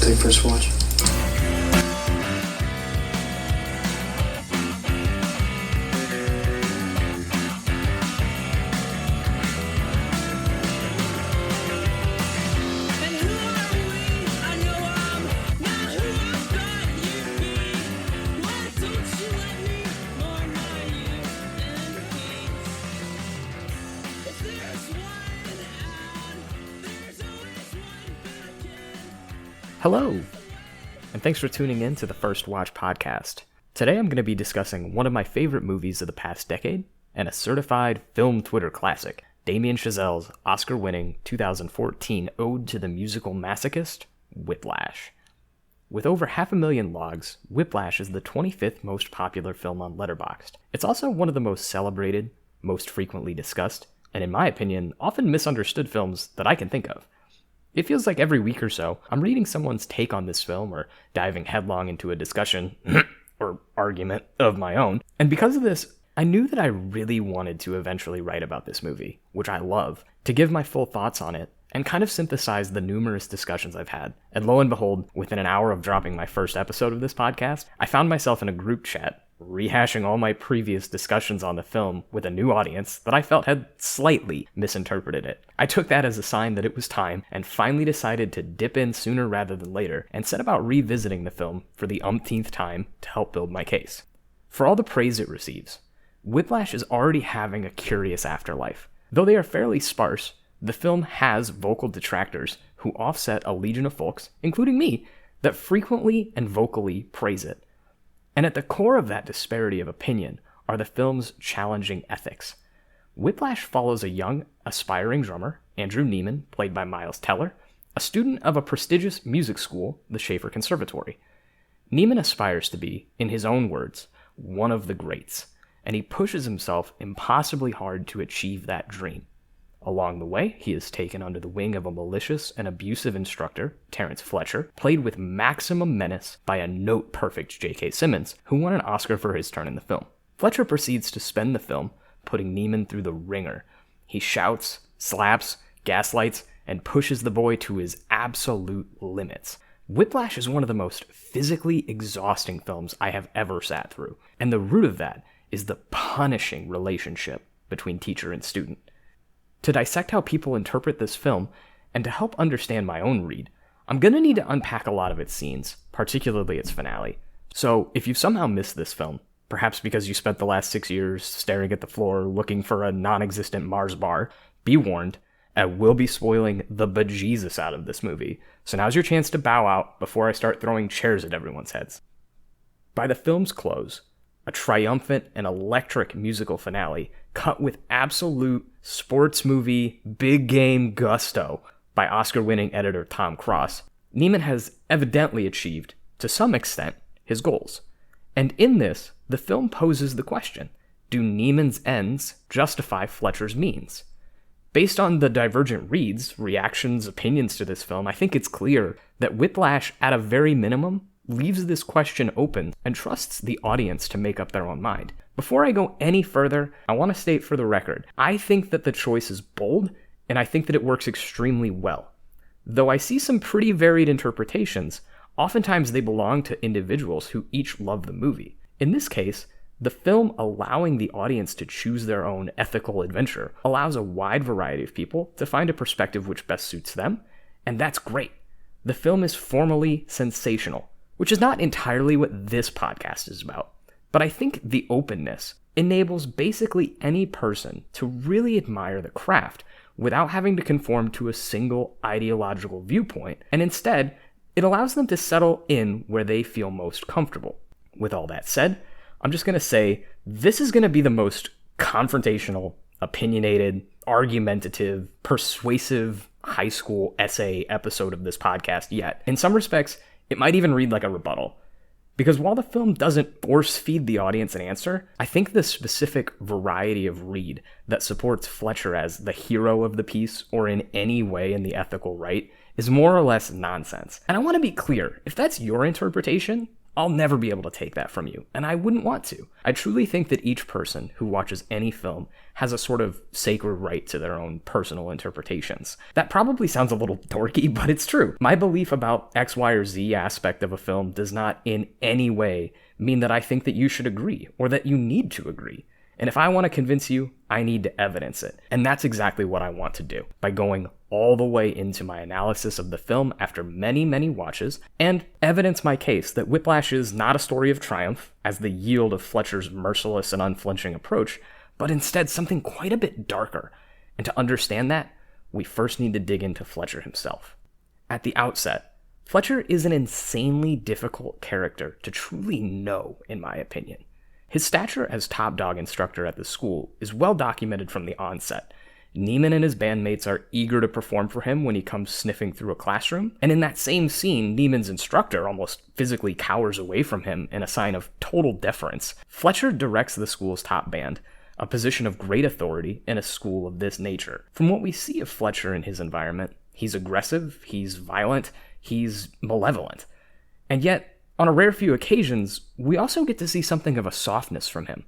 Take first watch. Hello, and thanks for tuning in to the First Watch podcast. Today I'm going to be discussing one of my favorite movies of the past decade, and a certified film Twitter classic, Damien Chazelle's Oscar-winning 2014 ode to the musical masochist, Whiplash. With over 500,000 logs, Whiplash is the 25th most popular film on Letterboxd. It's also one of the most celebrated, most frequently discussed, and in my opinion, often misunderstood films that I can think of. It feels like every week or so, I'm reading someone's take on this film or diving headlong into a discussion or argument of my own. And because of this, I knew that I really wanted to eventually write about this movie, which I love, to give my full thoughts on it and kind of synthesize the numerous discussions I've had. And lo and behold, within an hour of dropping my first episode of this podcast, I found myself in a group chat rehashing all my previous discussions on the film with a new audience that I felt had slightly misinterpreted it. I took that as a sign that it was time and finally decided to dip in sooner rather than later and set about revisiting the film for the umpteenth time to help build my case. For all the praise it receives, Whiplash is already having a curious afterlife. Though they are fairly sparse, the film has vocal detractors who offset a legion of folks, including me, that frequently and vocally praise it. And at the core of that disparity of opinion are the film's challenging ethics. Whiplash follows a young, aspiring drummer, Andrew Neiman, played by Miles Teller, a student of a prestigious music school, the Schaefer Conservatory. Neiman aspires to be, in his own words, one of the greats, and he pushes himself impossibly hard to achieve that dream. Along the way, he is taken under the wing of a malicious and abusive instructor, Terrence Fletcher, played with maximum menace by a note-perfect J.K. Simmons, who won an Oscar for his turn in the film. Fletcher proceeds to spend the film putting Neiman through the ringer. He shouts, slaps, gaslights, and pushes the boy to his absolute limits. Whiplash is one of the most physically exhausting films I have ever sat through, and the root of that is the punishing relationship between teacher and student. To dissect how people interpret this film, and to help understand my own read, I'm gonna need to unpack a lot of its scenes, particularly its finale. So, if you've somehow missed this film, perhaps because you spent the last 6 years staring at the floor looking for a non-existent Mars bar, be warned, I will be spoiling the bejesus out of this movie, so now's your chance to bow out before I start throwing chairs at everyone's heads. By the film's close, a triumphant and electric musical finale cut with absolute sports movie big game gusto by Oscar-winning editor Tom Cross, Neiman has evidently achieved, to some extent, his goals. And in this, the film poses the question, do Neiman's ends justify Fletcher's means? Based on the divergent reads, reactions, opinions to this film, I think it's clear that Whiplash, at a very minimum, leaves this question open and trusts the audience to make up their own mind. Before I go any further, I want to state for the record, I think that the choice is bold, and I think that it works extremely well. Though I see some pretty varied interpretations, oftentimes they belong to individuals who each love the movie. In this case, the film allowing the audience to choose their own ethical adventure allows a wide variety of people to find a perspective which best suits them, and that's great. The film is formally sensational, which is not entirely what this podcast is about. But I think the openness enables basically any person to really admire the craft without having to conform to a single ideological viewpoint, and instead, it allows them to settle in where they feel most comfortable. With all that said, I'm just going to say this is going to be the most confrontational, opinionated, argumentative, persuasive high school essay episode of this podcast yet. In some respects, it might even read like a rebuttal. Because while the film doesn't force-feed the audience an answer, I think the specific variety of read that supports Fletcher as the hero of the piece or in any way in the ethical right is more or less nonsense. And I want to be clear, if that's your interpretation, I'll never be able to take that from you, and I wouldn't want to. I truly think that each person who watches any film has a sort of sacred right to their own personal interpretations. That probably sounds a little dorky, but it's true. My belief about X, Y, or Z aspect of a film does not in any way mean that I think that you should agree, or that you need to agree. And if I want to convince you, I need to evidence it. And that's exactly what I want to do, by going all the way into my analysis of the film after many, many watches, and evidence my case that Whiplash is not a story of triumph, as the yield of Fletcher's merciless and unflinching approach, but instead something quite a bit darker. And to understand that, we first need to dig into Fletcher himself. At the outset, Fletcher is an insanely difficult character to truly know, in my opinion. His stature as top dog instructor at the school is well documented from the onset. Neiman and his bandmates are eager to perform for him when he comes sniffing through a classroom, and in that same scene, Neiman's instructor almost physically cowers away from him in a sign of total deference. Fletcher directs the school's top band, a position of great authority in a school of this nature. From what we see of Fletcher in his environment, he's aggressive, he's violent, he's malevolent. And yet, on a rare few occasions, we also get to see something of a softness from him.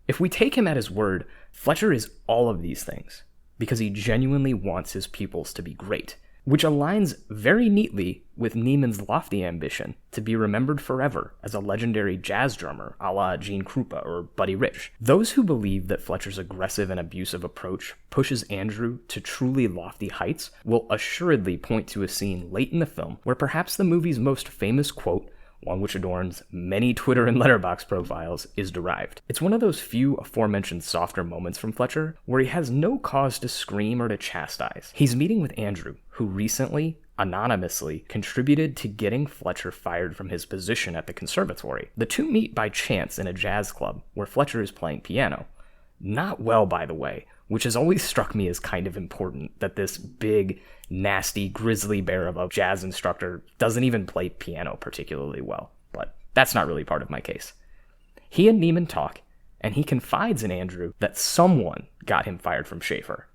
If we take him at his word, Fletcher is all of these things, because he genuinely wants his pupils to be great, which aligns very neatly with Neiman's lofty ambition to be remembered forever as a legendary jazz drummer a la Gene Krupa or Buddy Rich. Those who believe that Fletcher's aggressive and abusive approach pushes Andrew to truly lofty heights will assuredly point to a scene late in the film where perhaps the movie's most famous quote, one which adorns many Twitter and Letterboxd profiles, is derived. It's one of those few aforementioned softer moments from Fletcher where he has no cause to scream or to chastise. He's meeting with Andrew, who recently, anonymously, contributed to getting Fletcher fired from his position at the conservatory. The two meet by chance in a jazz club where Fletcher is playing piano. Not well, by the way, which has always struck me as kind of important, that this big, nasty grizzly bear of a jazz instructor doesn't even play piano particularly well, but that's not really part of my case. He and Neiman talk, and he confides in Andrew that someone got him fired from Schaefer.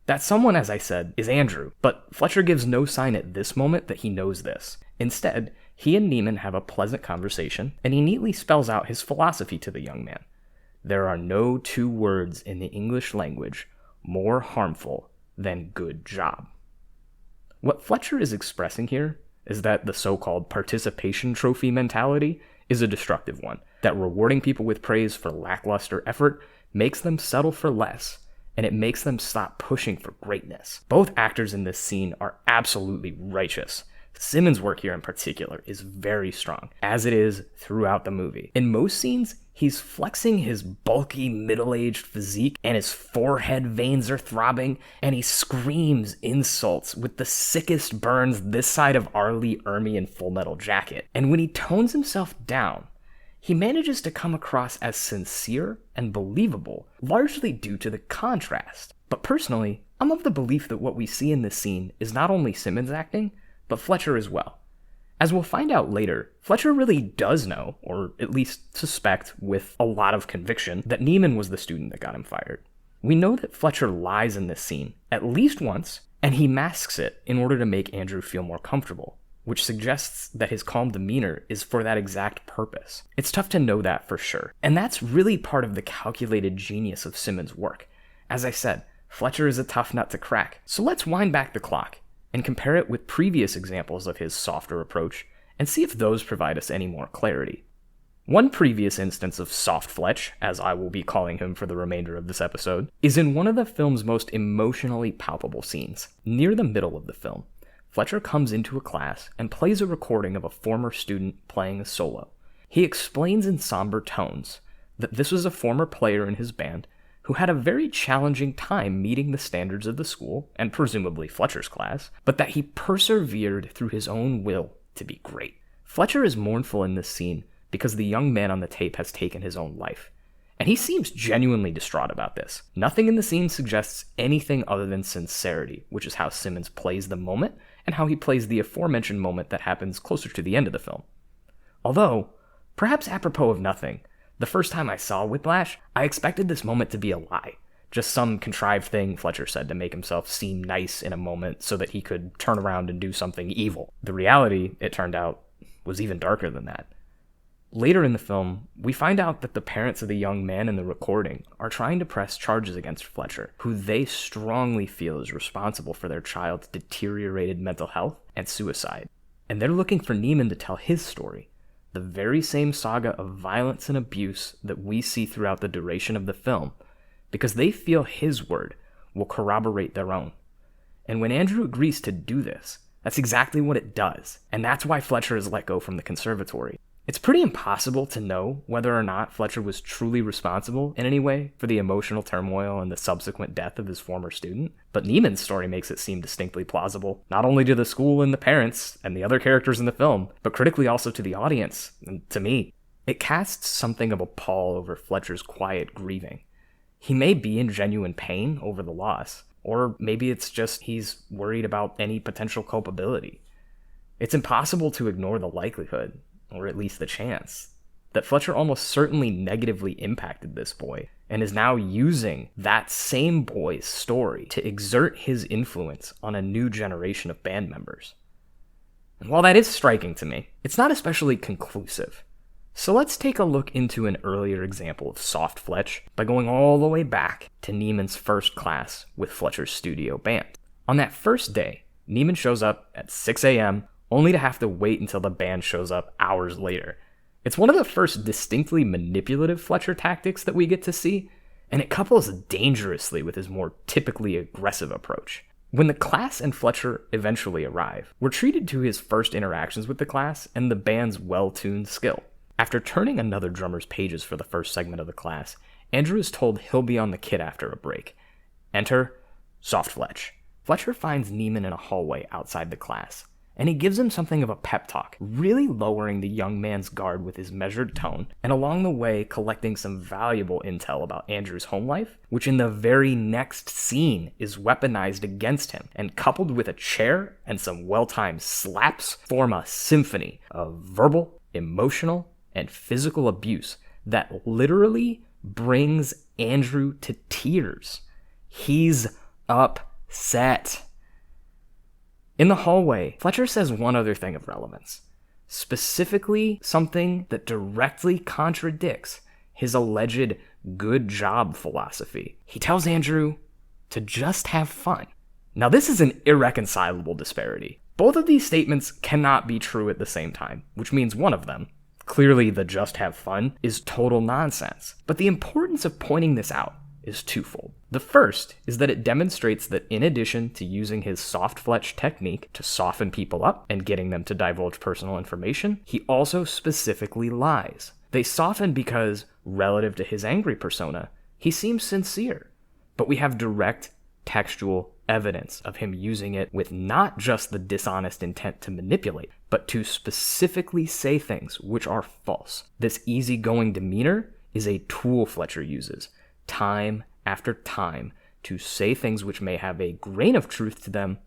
That someone, as I said, is Andrew, but Fletcher gives no sign at this moment that he knows this. Instead, he and Neiman have a pleasant conversation, and he neatly spells out his philosophy to the young man. There are no two words in the English language more harmful than good job. What Fletcher is expressing here is that the so-called participation trophy mentality is a destructive one, that rewarding people with praise for lackluster effort makes them settle for less, and it makes them stop pushing for greatness. Both actors in this scene are absolutely righteous. Simmons' work here in particular is very strong, as it is throughout the movie. In most scenes, he's flexing his bulky, middle-aged physique, and his forehead veins are throbbing, and he screams insults with the sickest burns this side of R. Lee Ermey in Full Metal Jacket. And when he tones himself down, he manages to come across as sincere and believable, largely due to the contrast. But personally, I'm of the belief that what we see in this scene is not only Simmons acting, but Fletcher as well. As we'll find out later, Fletcher really does know, or at least suspect with a lot of conviction, that Neiman was the student that got him fired. We know that Fletcher lies in this scene at least once, and he masks it in order to make Andrew feel more comfortable, which suggests that his calm demeanor is for that exact purpose. It's tough to know that for sure, and that's really part of the calculated genius of Simmons' work. As I said, Fletcher is a tough nut to crack, so let's wind back the clock and compare it with previous examples of his softer approach, and see if those provide us any more clarity. One previous instance of Soft Fletch, as I will be calling him for the remainder of this episode, is in one of the film's most emotionally palpable scenes. Near the middle of the film, Fletcher comes into a class and plays a recording of a former student playing a solo. He explains in somber tones that this was a former player in his band who had a very challenging time meeting the standards of the school, and presumably Fletcher's class, but that he persevered through his own will to be great. Fletcher is mournful in this scene because the young man on the tape has taken his own life, and he seems genuinely distraught about this. Nothing in the scene suggests anything other than sincerity, which is how Simmons plays the moment, and how he plays the aforementioned moment that happens closer to the end of the film. Although, perhaps apropos of nothing, the first time I saw Whiplash, I expected this moment to be a lie. Just some contrived thing Fletcher said to make himself seem nice in a moment so that he could turn around and do something evil. The reality, it turned out, was even darker than that. Later in the film, we find out that the parents of the young man in the recording are trying to press charges against Fletcher, who they strongly feel is responsible for their child's deteriorated mental health and suicide. And they're looking for Neiman to tell his story, the very same saga of violence and abuse that we see throughout the duration of the film, because they feel his word will corroborate their own. And when Andrew agrees to do this, that's exactly what it does, and that's why Fletcher is let go from the conservatory. It's pretty impossible to know whether or not Fletcher was truly responsible in any way for the emotional turmoil and the subsequent death of his former student, but Neiman's story makes it seem distinctly plausible, not only to the school and the parents and the other characters in the film, but critically also to the audience, and to me. It casts something of a pall over Fletcher's quiet grieving. He may be in genuine pain over the loss, or maybe it's just he's worried about any potential culpability. It's impossible to ignore the likelihood, or at least the chance, that Fletcher almost certainly negatively impacted this boy, and is now using that same boy's story to exert his influence on a new generation of band members. And while that is striking to me, it's not especially conclusive. So let's take a look into an earlier example of soft Fletch by going all the way back to Neiman's first class with Fletcher's studio band. On that first day, Neiman shows up at 6 a.m., only to have to wait until the band shows up hours later. It's one of the first distinctly manipulative Fletcher tactics that we get to see, and it couples dangerously with his more typically aggressive approach. When the class and Fletcher eventually arrive, we're treated to his first interactions with the class and the band's well-tuned skill. After turning another drummer's pages for the first segment of the class, Andrew is told he'll be on the kit after a break. Enter Soft Fletch. Fletcher finds Neiman in a hallway outside the class, and he gives him something of a pep talk, really lowering the young man's guard with his measured tone, and along the way collecting some valuable intel about Andrew's home life, which in the very next scene is weaponized against him, and coupled with a chair and some well-timed slaps, form a symphony of verbal, emotional, and physical abuse that literally brings Andrew to tears. He's upset. In the hallway, Fletcher says one other thing of relevance, specifically something that directly contradicts his alleged good job philosophy. He tells Andrew to just have fun. Now, this is an irreconcilable disparity. Both of these statements cannot be true at the same time, which means one of them, clearly the just have fun, is total nonsense. But the importance of pointing this out is twofold. The first is that it demonstrates that in addition to using his soft Fletch technique to soften people up and getting them to divulge personal information, he also specifically lies. They soften because, relative to his angry persona, he seems sincere. But we have direct textual evidence of him using it with not just the dishonest intent to manipulate, but to specifically say things which are false. This easygoing demeanor is a tool Fletcher uses, time after time, to say things which may have a grain of truth to them,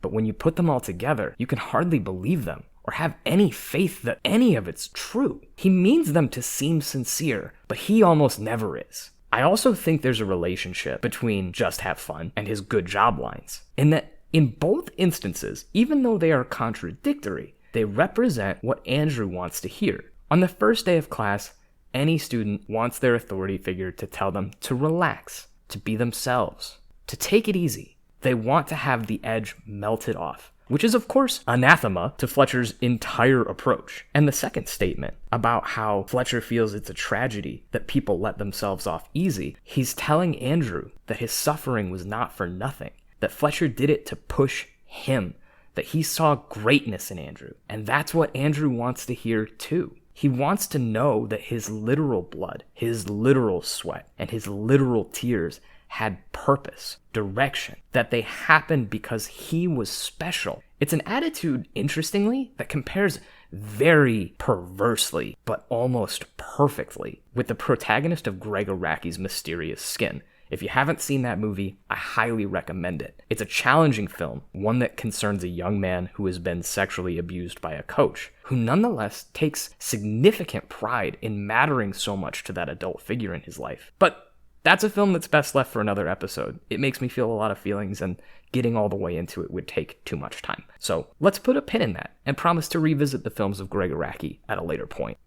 but when you put them all together, you can hardly believe them or have any faith that any of it's true. He means them to seem sincere, but he almost never is. I also think there's a relationship between just have fun and his good job lines, in that in both instances, even though they are contradictory, they represent what Andrew wants to hear. On the first day of class, any student wants their authority figure to tell them to relax, to be themselves, to take it easy. They want to have the edge melted off, which is of course anathema to Fletcher's entire approach. And the second statement about how Fletcher feels it's a tragedy that people let themselves off easy, he's telling Andrew that his suffering was not for nothing, that Fletcher did it to push him, that he saw greatness in Andrew. And that's what Andrew wants to hear too. He wants to know that his literal blood, his literal sweat, and his literal tears had purpose, direction, that they happened because he was special. It's an attitude, interestingly, that compares very perversely, but almost perfectly, with the protagonist of Greg Araki's Mysterious Skin. If you haven't seen that movie, I highly recommend it. It's a challenging film, one that concerns a young man who has been sexually abused by a coach, who nonetheless takes significant pride in mattering so much to that adult figure in his life. But that's a film that's best left for another episode. It makes me feel a lot of feelings, and getting all the way into it would take too much time. So let's put a pin in that and promise to revisit the films of Greg Araki at a later point.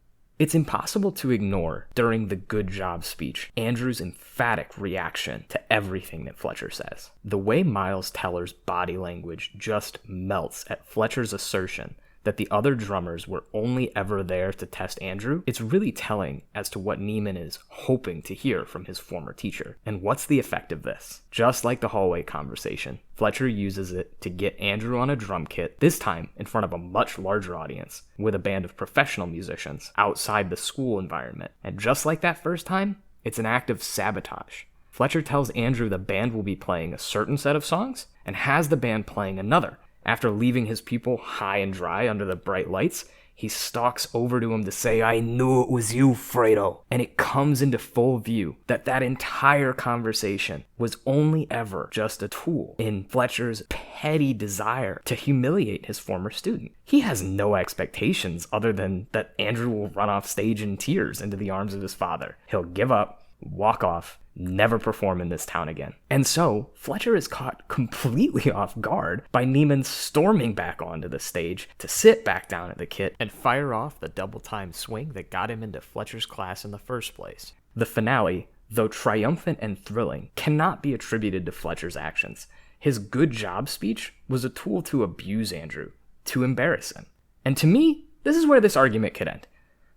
It's impossible to ignore, during the good job speech, Andrew's emphatic reaction to everything that Fletcher says. The way Miles Teller's body language just melts at Fletcher's assertion that the other drummers were only ever there to test Andrew, it's really telling as to what Neiman is hoping to hear from his former teacher. And what's the effect of this? Just like the hallway conversation, Fletcher uses it to get Andrew on a drum kit, this time in front of a much larger audience, with a band of professional musicians outside the school environment. And just like that first time, it's an act of sabotage. Fletcher tells Andrew the band will be playing a certain set of songs, and has the band playing another. After leaving his pupil high and dry under the bright lights, he stalks over to him to say, "I knew it was you, Fredo." And it comes into full view that that entire conversation was only ever just a tool in Fletcher's petty desire to humiliate his former student. He has no expectations other than that Andrew will run off stage in tears into the arms of his father. He'll give up, walk off, never perform in this town again. And so, Fletcher is caught completely off guard by Neiman storming back onto the stage to sit back down at the kit and fire off the double-time swing that got him into Fletcher's class in the first place. The finale, though triumphant and thrilling, cannot be attributed to Fletcher's actions. His good job speech was a tool to abuse Andrew, to embarrass him. And to me, this is where this argument could end.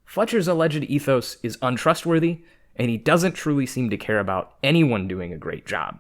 Fletcher's alleged ethos is untrustworthy, and he doesn't truly seem to care about anyone doing a great job.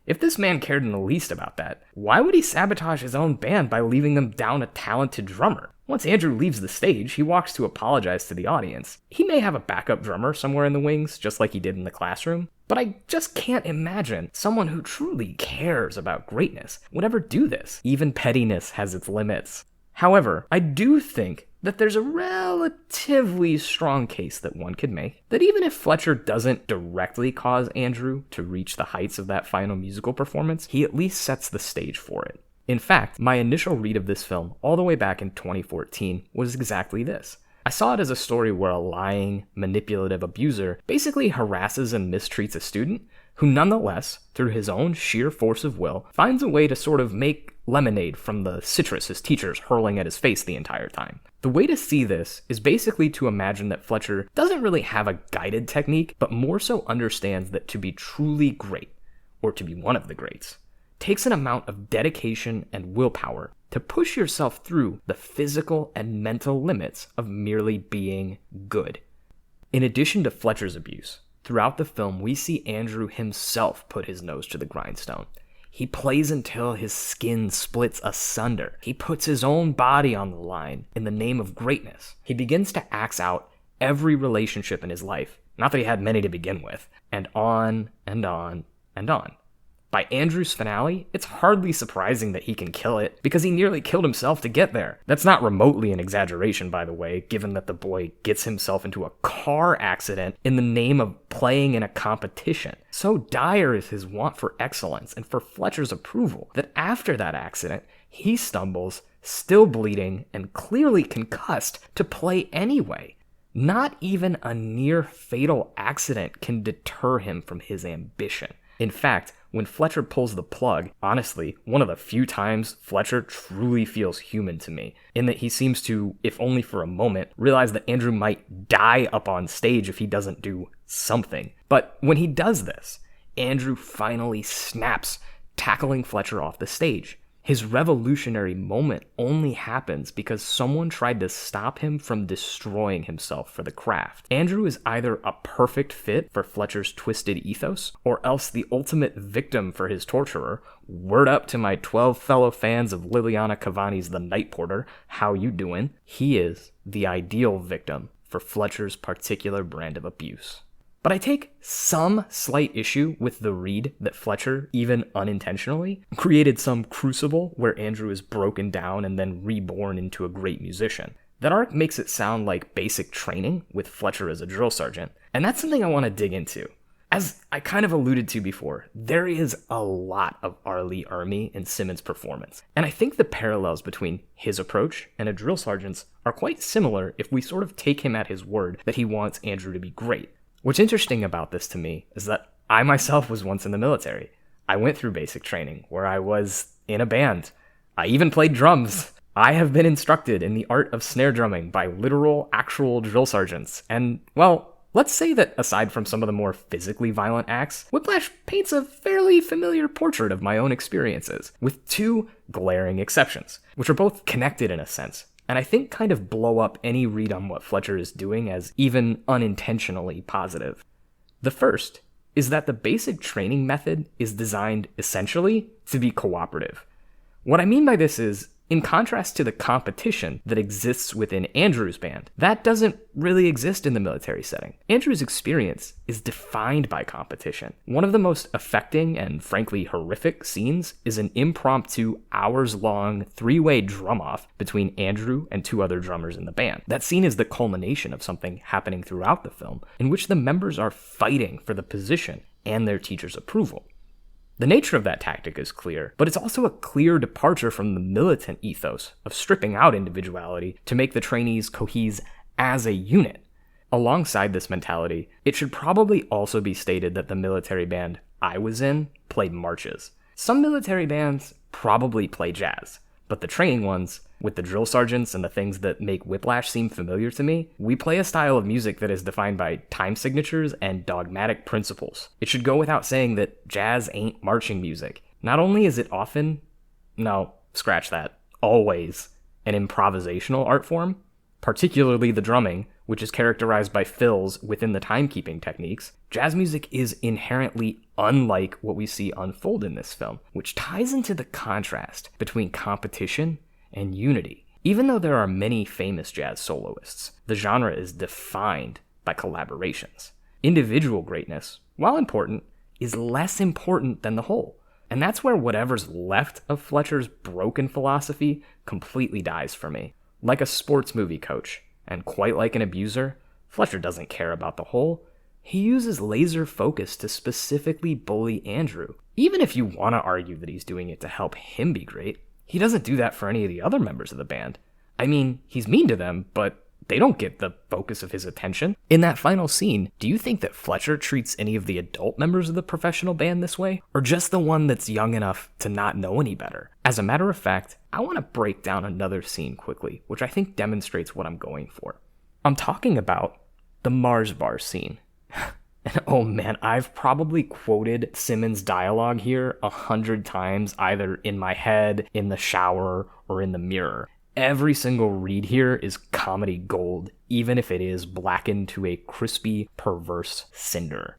If this man cared in the least about that, why would he sabotage his own band by leaving them down a talented drummer? Once Andrew leaves the stage, he walks to apologize to the audience. He may have a backup drummer somewhere in the wings, just like he did in the classroom, but I just can't imagine someone who truly cares about greatness would ever do this. Even pettiness has its limits. However, I do think that there's a relatively strong case that one could make that even if Fletcher doesn't directly cause Andrew to reach the heights of that final musical performance, he at least sets the stage for it. In fact, my initial read of this film, all the way back in 2014, was exactly this. I saw it as a story where a lying, manipulative abuser basically harasses and mistreats a student who nonetheless, through his own sheer force of will, finds a way to sort of make lemonade from the citrus his teacher's hurling at his face the entire time. The way to see this is basically to imagine that Fletcher doesn't really have a guided technique, but more so understands that to be truly great, or to be one of the greats, takes an amount of dedication and willpower to push yourself through the physical and mental limits of merely being good. In addition to Fletcher's abuse, throughout the film we see Andrew himself put his nose to the grindstone. He plays until his skin splits asunder. He puts his own body on the line in the name of greatness. He begins to axe out every relationship in his life, not that he had many to begin with, and on and on and on. By Andrew's finale, it's hardly surprising that he can kill it, because he nearly killed himself to get there. That's not remotely an exaggeration, by the way, given that the boy gets himself into a car accident in the name of playing in a competition. So dire is his want for excellence and for Fletcher's approval that after that accident, he stumbles, still bleeding and clearly concussed, to play anyway. Not even a near-fatal accident can deter him from his ambition. In fact, when Fletcher pulls the plug, honestly, one of the few times Fletcher truly feels human to me, in that he seems to, if only for a moment, realize that Andrew might die up on stage if he doesn't do something. But when he does this, Andrew finally snaps, tackling Fletcher off the stage. His revolutionary moment only happens because someone tried to stop him from destroying himself for the craft. Andrew is either a perfect fit for Fletcher's twisted ethos, or else the ultimate victim for his torturer. Word up to my 12 fellow fans of Liliana Cavani's The Night Porter, how you doing? He is the ideal victim for Fletcher's particular brand of abuse. But I take some slight issue with the read that Fletcher, even unintentionally, created some crucible where Andrew is broken down and then reborn into a great musician. That arc makes it sound like basic training with Fletcher as a drill sergeant, and that's something I want to dig into. As I kind of alluded to before, there is a lot of R. Lee Ermey in Simmons' performance, and I think the parallels between his approach and a drill sergeant's are quite similar if we sort of take him at his word that he wants Andrew to be great. What's interesting about this to me is that I myself was once in the military. I went through basic training where I was in a band. I even played drums. I have been instructed in the art of snare drumming by literal, actual drill sergeants, and, well, let's say that aside from some of the more physically violent acts, Whiplash paints a fairly familiar portrait of my own experiences, with two glaring exceptions, which are both connected in a sense, and I think kind of blow up any read on what Fletcher is doing as even unintentionally positive. The first is that the basic training method is designed essentially to be cooperative. What I mean by this is, in contrast to the competition that exists within Andrew's band, that doesn't really exist in the military setting. Andrew's experience is defined by competition. One of the most affecting and frankly horrific scenes is an impromptu, hours-long, three-way drum-off between Andrew and two other drummers in the band. That scene is the culmination of something happening throughout the film, in which the members are fighting for the position and their teacher's approval. The nature of that tactic is clear, but it's also a clear departure from the militant ethos of stripping out individuality to make the trainees cohese as a unit. Alongside this mentality, it should probably also be stated that the military band I was in played marches. Some military bands probably play jazz, but the training ones, with the drill sergeants and the things that make Whiplash seem familiar to me, we play a style of music that is defined by time signatures and dogmatic principles. It should go without saying that jazz ain't marching music. Not only is it often, no, scratch that, always, an improvisational art form, particularly the drumming, which is characterized by fills within the timekeeping techniques, jazz music is inherently unlike what we see unfold in this film, which ties into the contrast between competition and unity. Even though there are many famous jazz soloists, the genre is defined by collaborations. Individual greatness, while important, is less important than the whole. And that's where whatever's left of Fletcher's broken philosophy completely dies for me. Like a sports movie coach, and quite like an abuser, Fletcher doesn't care about the whole. He uses laser focus to specifically bully Andrew. Even if you want to argue that he's doing it to help him be great, he doesn't do that for any of the other members of the band. I mean, he's mean to them, but they don't get the focus of his attention. In that final scene, do you think that Fletcher treats any of the adult members of the professional band this way? Or just the one that's young enough to not know any better? As a matter of fact, I want to break down another scene quickly, which I think demonstrates what I'm going for. I'm talking about the Mars bar scene. And oh man, I've probably quoted Simmons' dialogue here 100 times, either in my head, in the shower, or in the mirror. Every single read here is comedy gold, even if it is blackened to a crispy, perverse cinder.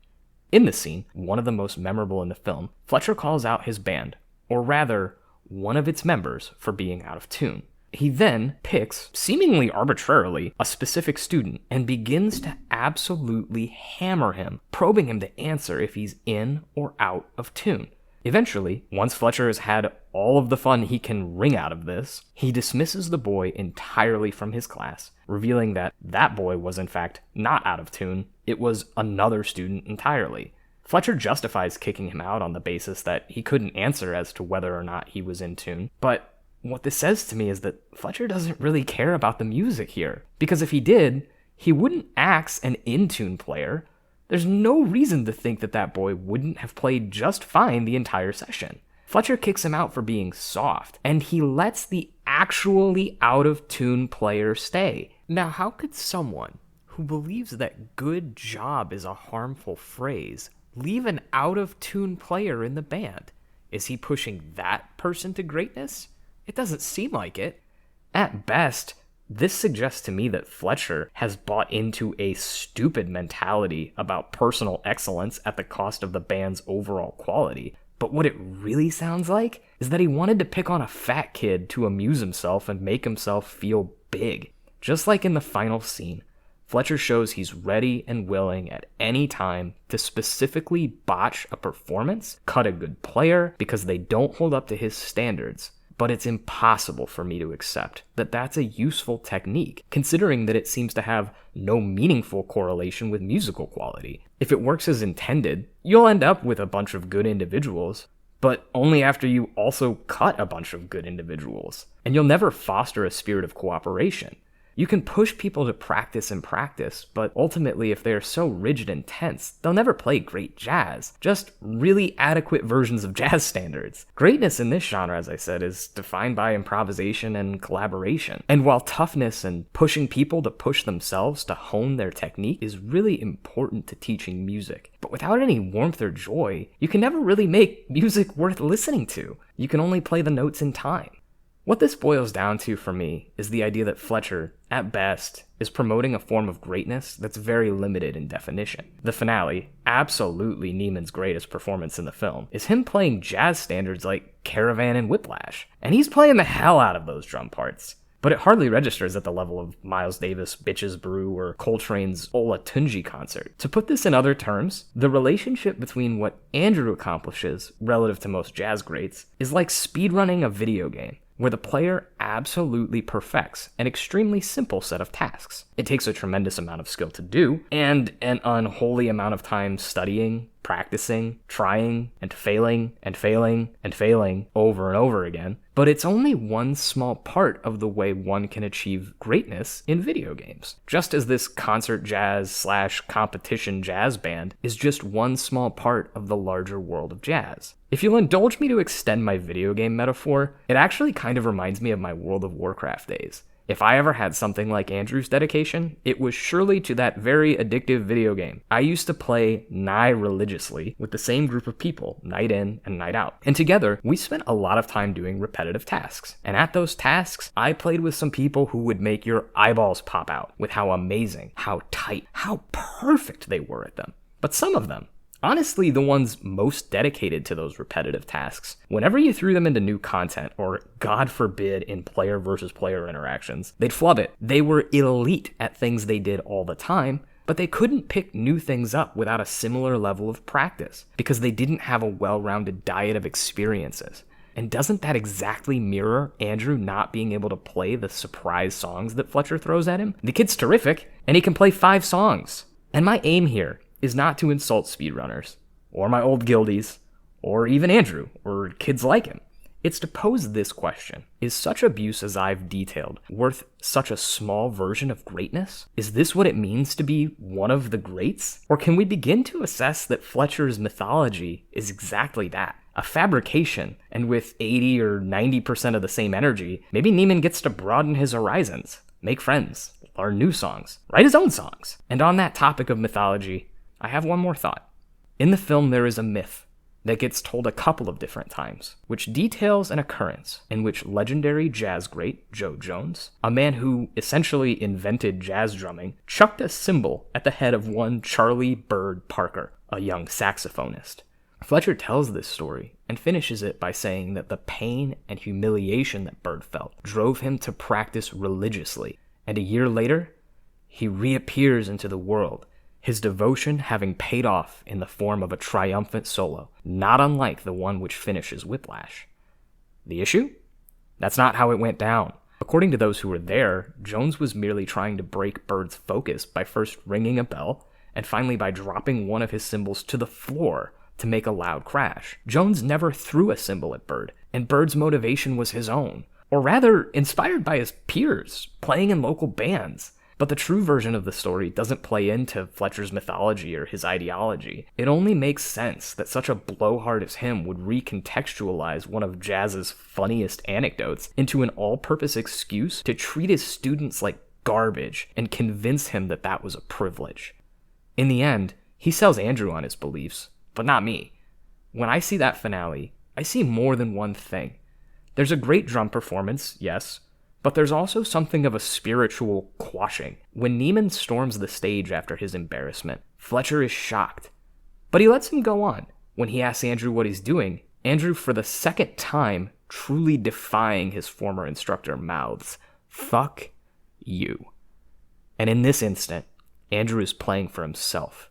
In this scene, one of the most memorable in the film, Fletcher calls out his band, or rather, one of its members, for being out of tune. He then picks, seemingly arbitrarily, a specific student and begins to absolutely hammer him, probing him to answer if he's in or out of tune. Eventually, once Fletcher has had all of the fun he can wring out of this, he dismisses the boy entirely from his class, revealing that that boy was in fact not out of tune, it was another student entirely. Fletcher justifies kicking him out on the basis that he couldn't answer as to whether or not he was in tune, but what this says to me is that Fletcher doesn't really care about the music here, because if he did, he wouldn't axe an in-tune player. There's no reason to think that that boy wouldn't have played just fine the entire session. Fletcher kicks him out for being soft, and he lets the actually out-of-tune player stay. Now, how could someone who believes that good job is a harmful phrase leave an out-of-tune player in the band? Is he pushing that person to greatness? It doesn't seem like it. At best, this suggests to me that Fletcher has bought into a stupid mentality about personal excellence at the cost of the band's overall quality. But what it really sounds like is that he wanted to pick on a fat kid to amuse himself and make himself feel big. Just like in the final scene, Fletcher shows he's ready and willing at any time to specifically botch a performance, cut a good player because they don't hold up to his standards. But it's impossible for me to accept that that's a useful technique, considering that it seems to have no meaningful correlation with musical quality. If it works as intended, you'll end up with a bunch of good individuals, but only after you also cut a bunch of good individuals. And you'll never foster a spirit of cooperation. You can push people to practice and practice, but ultimately if they are so rigid and tense, they'll never play great jazz, just really adequate versions of jazz standards. Greatness in this genre, as I said, is defined by improvisation and collaboration. And while toughness and pushing people to push themselves to hone their technique is really important to teaching music, but without any warmth or joy, you can never really make music worth listening to. You can only play the notes in time. What this boils down to for me is the idea that Fletcher, at best, is promoting a form of greatness that's very limited in definition. The finale, absolutely Neiman's greatest performance in the film, is him playing jazz standards like Caravan and Whiplash, and he's playing the hell out of those drum parts. But it hardly registers at the level of Miles Davis' Bitches Brew or Coltrane's Ola Tunji concert. To put this in other terms, the relationship between what Andrew accomplishes relative to most jazz greats is like speedrunning a video game, where the player absolutely perfects an extremely simple set of tasks. It takes a tremendous amount of skill to do, and an unholy amount of time studying, practicing, trying, and failing, and failing, and failing over and over again. But it's only one small part of the way one can achieve greatness in video games. Just as this concert jazz / competition jazz band is just one small part of the larger world of jazz. If you'll indulge me to extend my video game metaphor, it actually kind of reminds me of my World of Warcraft days. If I ever had something like Andrew's dedication, it was surely to that very addictive video game. I used to play nigh religiously with the same group of people, night in and night out. And together, we spent a lot of time doing repetitive tasks. And at those tasks, I played with some people who would make your eyeballs pop out with how amazing, how tight, how perfect they were at them. But some of them, honestly, the ones most dedicated to those repetitive tasks, whenever you threw them into new content, or God forbid in player versus player interactions, they'd flub it. They were elite at things they did all the time, but they couldn't pick new things up without a similar level of practice, because they didn't have a well-rounded diet of experiences. And doesn't that exactly mirror Andrew not being able to play the surprise songs that Fletcher throws at him? The kid's terrific, and he can play 5 songs. And my aim here is not to insult speedrunners, or my old guildies, or even Andrew, or kids like him. It's to pose this question: is such abuse as I've detailed worth such a small version of greatness? Is this what it means to be one of the greats? Or can we begin to assess that Fletcher's mythology is exactly that? A fabrication, and with 80 or 90% of the same energy, maybe Neiman gets to broaden his horizons, make friends, learn new songs, write his own songs. And on that topic of mythology, I have one more thought. In the film, there is a myth that gets told a couple of different times, which details an occurrence in which legendary jazz great Joe Jones, a man who essentially invented jazz drumming, chucked a cymbal at the head of one Charlie Bird Parker, a young saxophonist. Fletcher tells this story and finishes it by saying that the pain and humiliation that Bird felt drove him to practice religiously, and a year later, he reappears into the world, his devotion having paid off in the form of a triumphant solo, not unlike the one which finishes Whiplash. The issue? That's not how it went down. According to those who were there, Jones was merely trying to break Bird's focus by first ringing a bell, and finally by dropping one of his cymbals to the floor to make a loud crash. Jones never threw a cymbal at Bird, and Bird's motivation was his own, or rather, inspired by his peers, playing in local bands. But the true version of the story doesn't play into Fletcher's mythology or his ideology. It only makes sense that such a blowhard as him would recontextualize one of jazz's funniest anecdotes into an all-purpose excuse to treat his students like garbage and convince him that that was a privilege. In the end, he sells Andrew on his beliefs, but not me. When I see that finale, I see more than one thing. There's a great drum performance, yes, but there's also something of a spiritual quashing. When Neiman storms the stage after his embarrassment, Fletcher is shocked. But he lets him go on. When he asks Andrew what he's doing, Andrew, for the second time, truly defying his former instructor, mouths, "Fuck you." And in this instant, Andrew is playing for himself.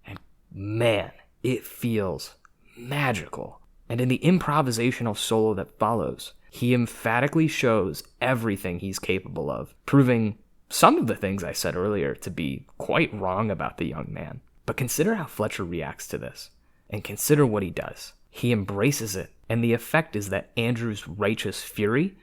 And man, it feels magical. And in the improvisational solo that follows, he emphatically shows everything he's capable of, proving some of the things I said earlier to be quite wrong about the young man. But consider how Fletcher reacts to this, and consider what he does. He embraces it, and the effect is that Andrew's righteous fury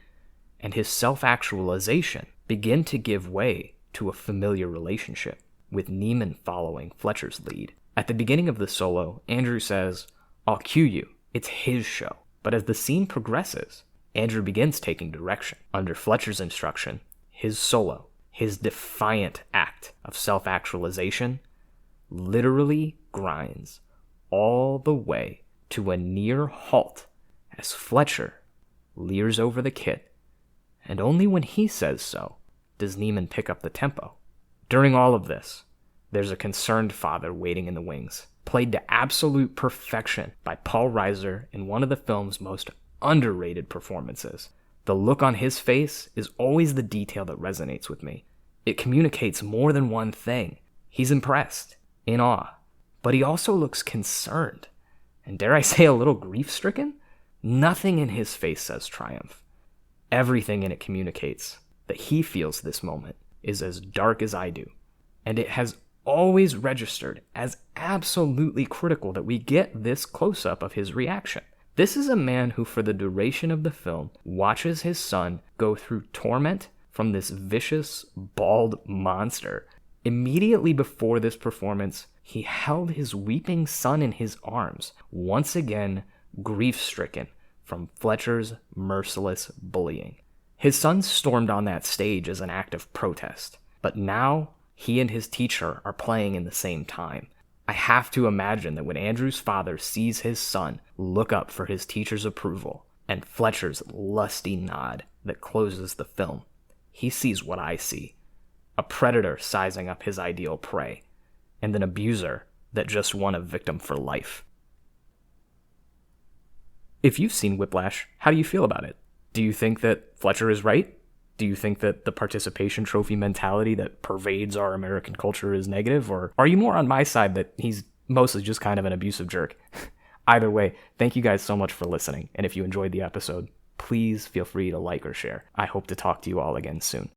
and his self-actualization begin to give way to a familiar relationship, with Neiman following Fletcher's lead. At the beginning of the solo, Andrew says, "I'll cue you, it's his show." But as the scene progresses, Andrew begins taking direction. Under Fletcher's instruction, his solo, his defiant act of self-actualization, literally grinds all the way to a near halt as Fletcher leers over the kit, and only when he says so does Neiman pick up the tempo. During all of this, there's a concerned father waiting in the wings, played to absolute perfection by Paul Reiser in one of the film's most underrated performances. The look on his face is always the detail that resonates with me. It communicates more than one thing. He's impressed, in awe, but he also looks concerned, and dare I say a little grief-stricken? Nothing in his face says triumph. Everything in it communicates that he feels this moment is as dark as I do, and it has always registered as absolutely critical that we get this close-up of his reaction. This is a man who, for the duration of the film, watches his son go through torment from this vicious, bald monster. Immediately before this performance, he held his weeping son in his arms, once again grief-stricken from Fletcher's merciless bullying. His son stormed on that stage as an act of protest, but now he and his teacher are playing in the same time. I have to imagine that when Andrew's father sees his son look up for his teacher's approval and Fletcher's lusty nod that closes the film, he sees what I see: a predator sizing up his ideal prey, and an abuser that just won a victim for life. If you've seen Whiplash, how do you feel about it? Do you think that Fletcher is right? Do you think that the participation trophy mentality that pervades our American culture is negative? Or are you more on my side that he's mostly just kind of an abusive jerk? Either way, thank you guys so much for listening. And if you enjoyed the episode, please feel free to like or share. I hope to talk to you all again soon.